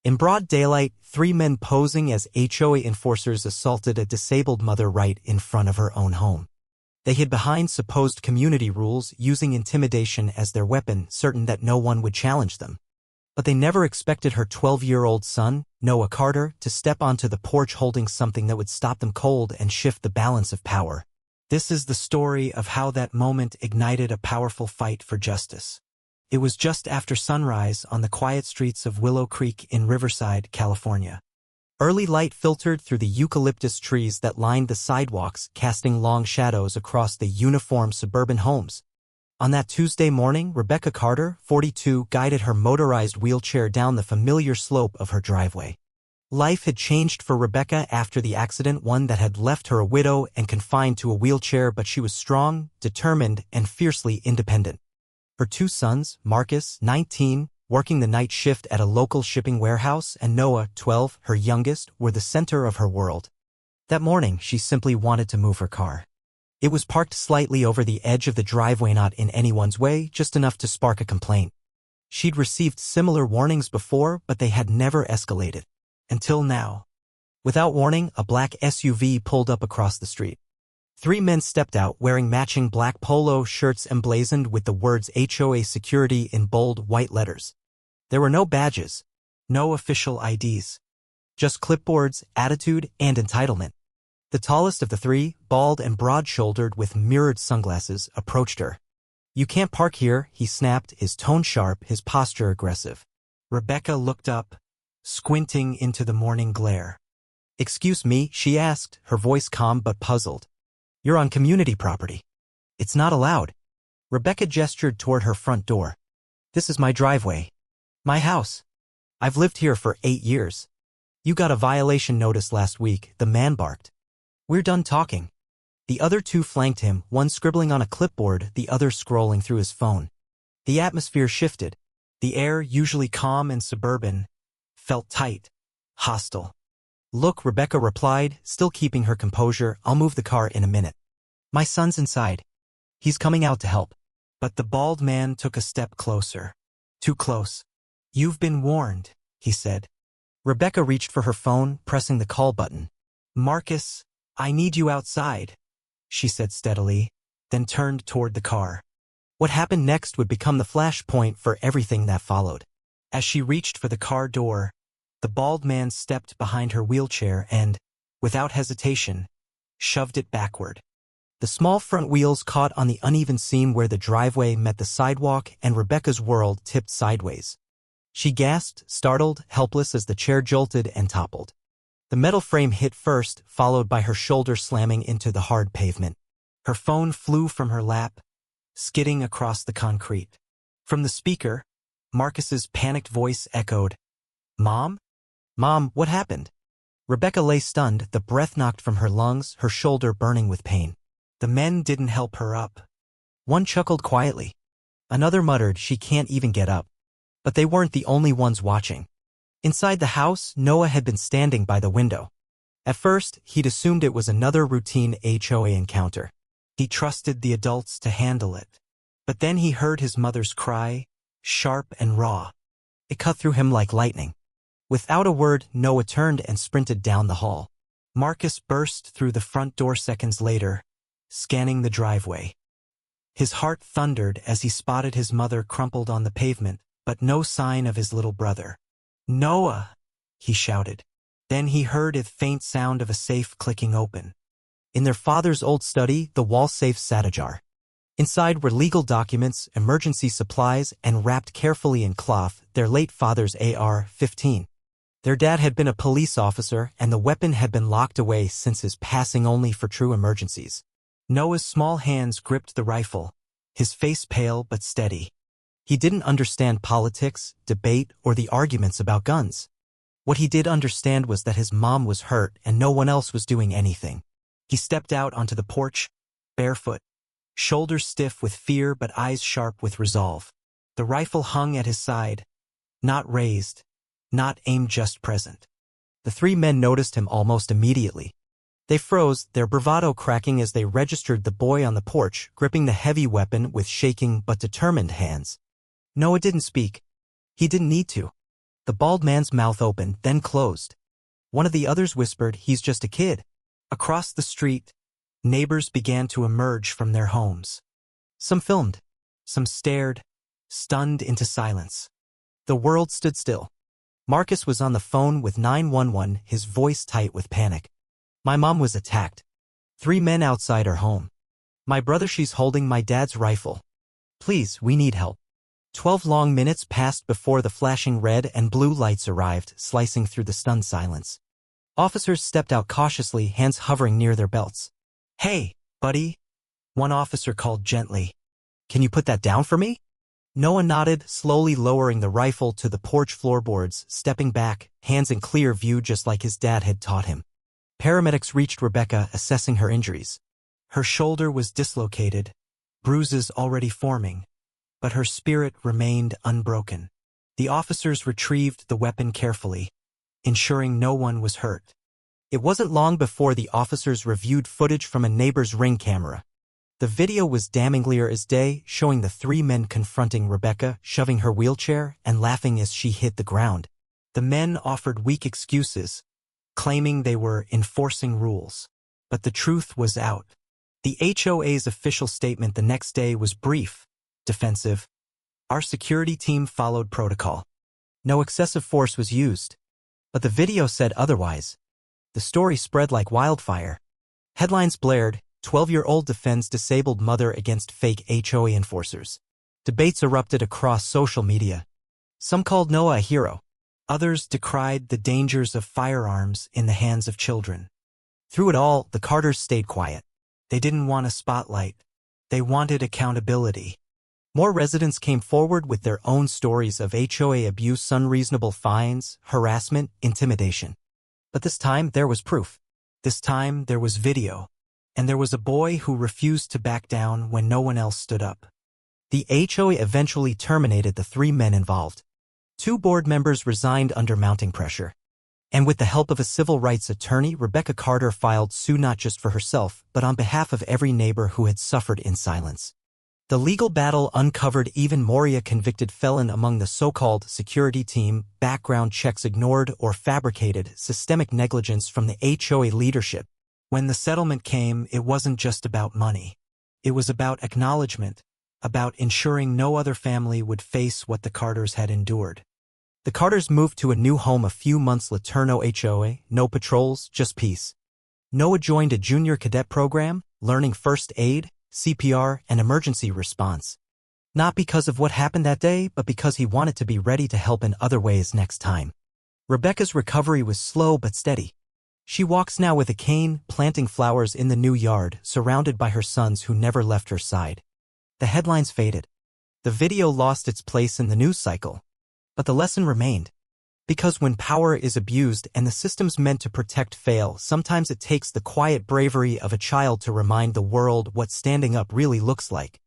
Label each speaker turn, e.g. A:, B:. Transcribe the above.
A: In broad daylight, 3 men posing as HOA enforcers assaulted a disabled mother right in front of her own home. They hid behind supposed community rules, using intimidation as their weapon, certain that no one would challenge them. But they never expected her 12-year-old son, Noah Carter, to step onto the porch holding something that would stop them cold and shift the balance of power. This is the story of how that moment ignited a powerful fight for justice. It was just after sunrise on the quiet streets of Willow Creek in Riverside, California. Early light filtered through the eucalyptus trees that lined the sidewalks, casting long shadows across the uniform suburban homes. On that Tuesday morning, Rebecca Carter, 42, guided her motorized wheelchair down the familiar slope of her driveway. Life had changed for Rebecca after the accident, one that had left her a widow and confined to a wheelchair, but she was strong, determined, and fiercely independent. Her 2 sons, Marcus, 19, working the night shift at a local shipping warehouse, and Noah, 12, her youngest, were the center of her world. That morning, she simply wanted to move her car. It was parked slightly over the edge of the driveway, not in anyone's way, just enough to spark a complaint. She'd received similar warnings before, but they had never escalated. Until now. Without warning, a black SUV pulled up across the street. 3 men stepped out wearing matching black polo shirts emblazoned with the words HOA Security in bold white letters. There were no badges, no official IDs. Just clipboards, attitude, and entitlement. The tallest of the 3, bald and broad-shouldered with mirrored sunglasses, approached her. "You can't park here," he snapped, his tone sharp, his posture aggressive. Rebecca looked up, squinting into the morning glare. "Excuse me," she asked, her voice calm but puzzled. "You're on community property. It's not allowed." Rebecca gestured toward her front door. "This is my driveway. My house. I've lived here for 8 years. You got a violation notice last week," the man barked. "We're done talking." The other 2 flanked him, one scribbling on a clipboard, the other scrolling through his phone. The atmosphere shifted. The air, usually calm and suburban, felt tight, hostile. "Look," Rebecca replied, still keeping her composure, "I'll move the car in a minute. My son's inside. He's coming out to help." But the bald man took a step closer. Too close. "You've been warned," he said. Rebecca reached for her phone, pressing the call button. "Marcus, I need you outside," she said steadily, then turned toward the car. What happened next would become the flashpoint for everything that followed. As she reached for the car door, the bald man stepped behind her wheelchair and, without hesitation, shoved it backward. The small front wheels caught on the uneven seam where the driveway met the sidewalk, and Rebecca's world tipped sideways. She gasped, startled, helpless as the chair jolted and toppled. The metal frame hit first, followed by her shoulder slamming into the hard pavement. Her phone flew from her lap, skidding across the concrete. From the speaker, Marcus's panicked voice echoed, "Mom? Mom, what happened?" Rebecca lay stunned, the breath knocked from her lungs, her shoulder burning with pain. The men didn't help her up. One chuckled quietly. Another muttered, "She can't even get up." But they weren't the only ones watching. Inside the house, Noah had been standing by the window. At first, he'd assumed it was another routine HOA encounter. He trusted the adults to handle it. But then he heard his mother's cry, sharp and raw. It cut through him like lightning. Without a word, Noah turned and sprinted down the hall. Marcus burst through the front door seconds later, scanning the driveway. His heart thundered as he spotted his mother crumpled on the pavement, but no sign of his little brother. "Noah!" he shouted. Then he heard the faint sound of a safe clicking open. In their father's old study, the wall safe sat ajar. Inside were legal documents, emergency supplies, and wrapped carefully in cloth, their late father's AR-15. Their dad had been a police officer, and the weapon had been locked away since his passing, only for true emergencies. Noah's small hands gripped the rifle, his face pale but steady. He didn't understand politics, debate, or the arguments about guns. What he did understand was that his mom was hurt and no one else was doing anything. He stepped out onto the porch, barefoot, shoulders stiff with fear but eyes sharp with resolve. The rifle hung at his side, not raised, not aimed, just present. The 3 men noticed him almost immediately. They froze, their bravado cracking as they registered the boy on the porch, gripping the heavy weapon with shaking but determined hands. Noah didn't speak. He didn't need to. The bald man's mouth opened, then closed. One of the others whispered, "He's just a kid." Across the street, neighbors began to emerge from their homes. Some filmed, some stared, stunned into silence. The world stood still. Marcus was on the phone with 911, his voice tight with panic. "My mom was attacked. 3 men outside her home. My brother, she's holding my dad's rifle. Please, we need help." 12 long minutes passed before the flashing red and blue lights arrived, slicing through the stunned silence. Officers stepped out cautiously, hands hovering near their belts. "Hey, buddy," one officer called gently. "Can you put that down for me?" Noah nodded, slowly lowering the rifle to the porch floorboards, stepping back, hands in clear view just like his dad had taught him. Paramedics reached Rebecca, assessing her injuries. Her shoulder was dislocated, bruises already forming, but her spirit remained unbroken. The officers retrieved the weapon carefully, ensuring no one was hurt. It wasn't long before the officers reviewed footage from a neighbor's Ring camera. The video was damning clear as day, showing the 3 men confronting Rebecca, shoving her wheelchair, and laughing as she hit the ground. The men offered weak excuses, claiming they were enforcing rules. But the truth was out. The HOA's official statement the next day was brief, defensive. "Our security team followed protocol. No excessive force was used." But the video said otherwise. The story spread like wildfire. Headlines blared, 12-year-old defends disabled mother against fake HOA enforcers. Debates erupted across social media. Some called Noah a hero. Others decried the dangers of firearms in the hands of children. Through it all, the Carters stayed quiet. They didn't want a spotlight. They wanted accountability. More residents came forward with their own stories of HOA abuse, unreasonable fines, harassment, intimidation. But this time, there was proof. This time, there was video. And there was a boy who refused to back down when no one else stood up. The HOA eventually terminated the 3 men involved. 2 board members resigned under mounting pressure. And with the help of a civil rights attorney, Rebecca Carter filed suit not just for herself, but on behalf of every neighbor who had suffered in silence. The legal battle uncovered even more a convicted felon among the so-called security team, background checks ignored or fabricated, systemic negligence from the HOA leadership. When the settlement came, it wasn't just about money. It was about acknowledgement, about ensuring no other family would face what the Carters had endured. The Carters moved to a new home a few months later. No HOA, no patrols, just peace. Noah joined a junior cadet program, learning first aid, CPR, and emergency response. Not because of what happened that day, but because he wanted to be ready to help in other ways next time. Rebecca's recovery was slow but steady. She walks now with a cane, planting flowers in the new yard, surrounded by her sons who never left her side. The headlines faded. The video lost its place in the news cycle. But the lesson remained. Because when power is abused and the systems meant to protect fail, sometimes it takes the quiet bravery of a child to remind the world what standing up really looks like.